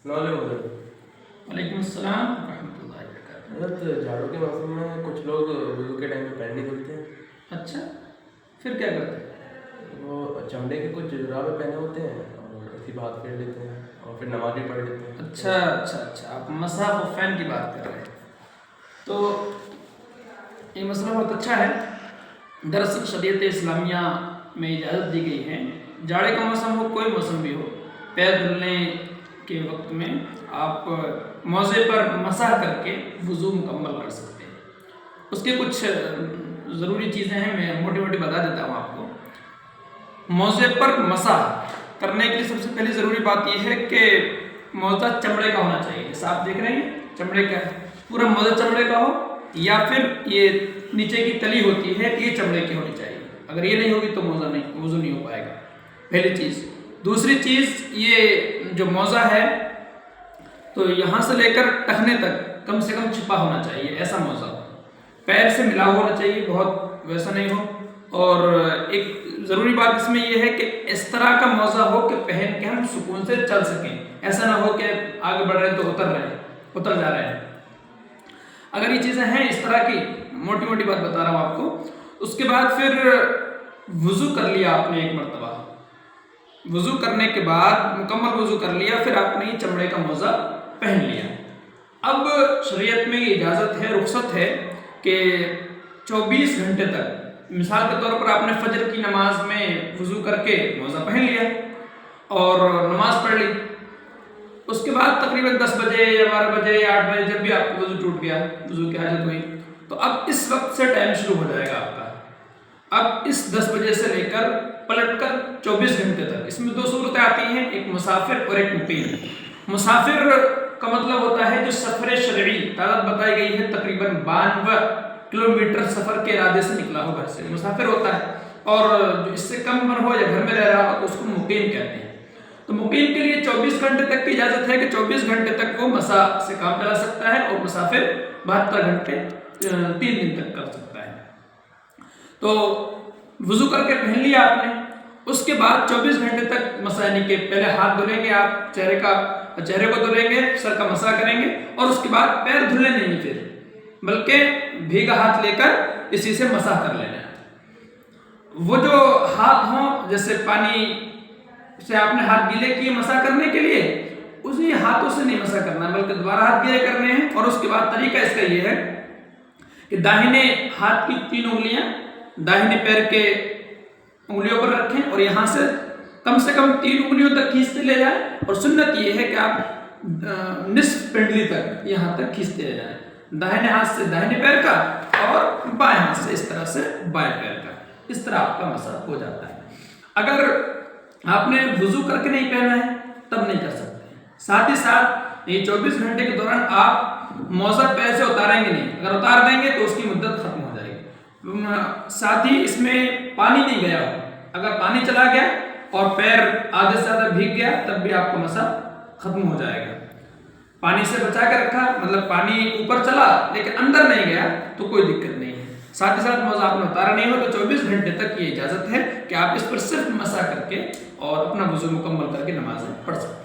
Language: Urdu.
وعلیکم السلام ورحمۃ اللہ وبرکاتہ۔ حضرت جھاڑو کے موسم میں کچھ لوگ وضو کے ٹائم میں پیر نہیں دھلتے ہیں، اچھا، پھر کیا کرتے ہیں؟ وہ چمڑے کے کچھ جرابے پہنے ہوتے ہیں اور اسی بات پھیر لیتے ہیں اور پھر نماز بھی پڑھ لیتے ہیں۔ اچھا، آپ مسح خفین کی بات کر رہے ہیں، تو یہ مسئلہ بہت اچھا ہے۔ دراصل شریعت اسلامیہ میں اجازت دی گئی ہے، جاڑے کا موسم ہو کوئی موسم بھی ہو، پیر دھلنے کے وقت میں آپ موزے پر مسح کر کے وضو مکمل کر سکتے ہیں۔ اس کے کچھ ضروری چیزیں ہیں، میں موٹی موٹی بتا دیتا ہوں آپ کو۔ موزے پر مسح کرنے کے لیے سب سے پہلی ضروری بات یہ ہے کہ موزہ چمڑے کا ہونا چاہیے، جیسا آپ دیکھ رہے ہیں چمڑے کا ہے، پورا موزہ چمڑے کا ہو، یا پھر یہ نیچے کی تلی ہوتی ہے یہ چمڑے کی ہونی چاہیے۔ اگر یہ نہیں ہوگی تو وضو نہیں ہو پائے گا، پہلی چیز۔ دوسری چیز، یہ جو موزہ ہے تو یہاں سے لے کر ٹخنے تک کم سے کم چھپا ہونا چاہیے، ایسا موزہ ہو، پیر سے ملا ہونا چاہیے، بہت ویسا نہیں ہو۔ اور ایک ضروری بات اس میں یہ ہے کہ اس طرح کا موزہ ہو کہ پہن کے ہم سکون سے چل سکیں، ایسا نہ ہو کہ آگے بڑھ رہے ہیں تو اتر جا رہے ہیں۔ اگر یہ چیزیں ہیں اس طرح کی، موٹی موٹی بات بتا رہا ہوں آپ کو۔ اس کے بعد پھر وضو کر لیا آپ نے ایک مرتبہ، وضو کرنے کے بعد مکمل وضو کر لیا، پھر آپ نے چمڑے کا موزہ پہن لیا۔ اب شریعت میں یہ اجازت ہے، رخصت ہے کہ 24 گھنٹے تک، مثال کے طور پر آپ نے فجر کی نماز میں وضو کر کے موزہ پہن لیا اور نماز پڑھ لی، اس کے بعد تقریباً 10 بجے یا 12 بجے یا 8 بجے جب بھی آپ کو وضو ٹوٹ گیا، وضو کی حاجت ہوئی، تو اب اس وقت سے ٹائم شروع ہو جائے گا آپ کا۔ اب اس 10 بجے سے لے کر پلٹ کر 24 گھنٹے تک، اس میں 2 صورتیں آتی ہیں، ایک مسافر اور ایک مقیم۔ مسافر کا مطلب ہوتا ہے جو سفر شرعی، تعداد بتائی گئی ہے تقریباً 92 کلومیٹر سفر کے ارادے سے نکلا ہو گھر سے، مسافر ہوتا ہے۔ اور جو اس سے کم عمر ہو یا گھر میں رہ رہا ہو تو اس کو مقیم کہتے ہیں۔ تو مقیم کے لیے 24 گھنٹے تک کی اجازت ہے کہ 24 گھنٹے تک وہ مسح سے کام چلا سکتا ہے، اور مسافر 72 گھنٹے 3 دن تک کر سکتا ہے۔ تو وضو کر کے پہن لیا آپ نے، اس کے بعد 24 گھنٹے تک مسح، یعنی کہ پہلے ہاتھ دھلیں گے آپ، چہرے کو دھلیں گے، سر کا مسح کریں گے، اور اس کے بعد پیر دھلے نہیں پھر، بلکہ بھیگا ہاتھ لے کر اسی سے مسح کر لینا ہے۔ وہ جو ہاتھ ہوں، جیسے پانی سے آپ نے ہاتھ گیلے کیے مسح کرنے کے لیے، اسی ہاتھوں سے نہیں مسح کرنا بلکہ دوبارہ ہاتھ گیلے کرنے ہیں۔ اور اس کے بعد طریقہ اس کا یہ ہے کہ داہنے ہاتھ کی 3 انگلیاں داہنے پیر کے انگلیوں پر رکھیں اور یہاں سے کم 3 انگلیوں تک کھینچتے لے جائیں، اور سنت یہ ہے کہ آپ نصف پنڈلی تک یہاں تک کھینچتے لے جائیں، داہنے ہاتھ سے داہنے پیر کا اور بائیں ہاتھ سے اس طرح سے بائیں پیر کا، اس طرح آپ کا مسح ہو جاتا ہے۔ اگر آپ نے وضو کر کے نہیں پہنا ہے تب نہیں کر سکتے۔ ساتھ ہی ساتھ یہ 24 گھنٹے کے دوران آپ موزہ پیر سے اتاریں گے نہیں، اگر اتار دیں گے تو اس کی مدت ختم ہو جائے گی۔ ساتھ ہی اس میں پانی نہیں گیا ہو، اگر پانی چلا گیا اور پیر آدھے سے زیادہ بھیگ گیا تب بھی آپ کا مسح ختم ہو جائے گا۔ پانی سے بچا کے رکھا، مطلب پانی اوپر چلا لیکن اندر نہیں گیا تو کوئی دقت نہیں ہے۔ ساتھ ہی ساتھ موزہ آپ نے اتارا نہیں ہو تو 24 گھنٹے تک یہ اجازت ہے کہ آپ اس پر صرف مسح کر کے اور اپنا وضو مکمل کر کے نمازیں پڑھ سکتے ہیں۔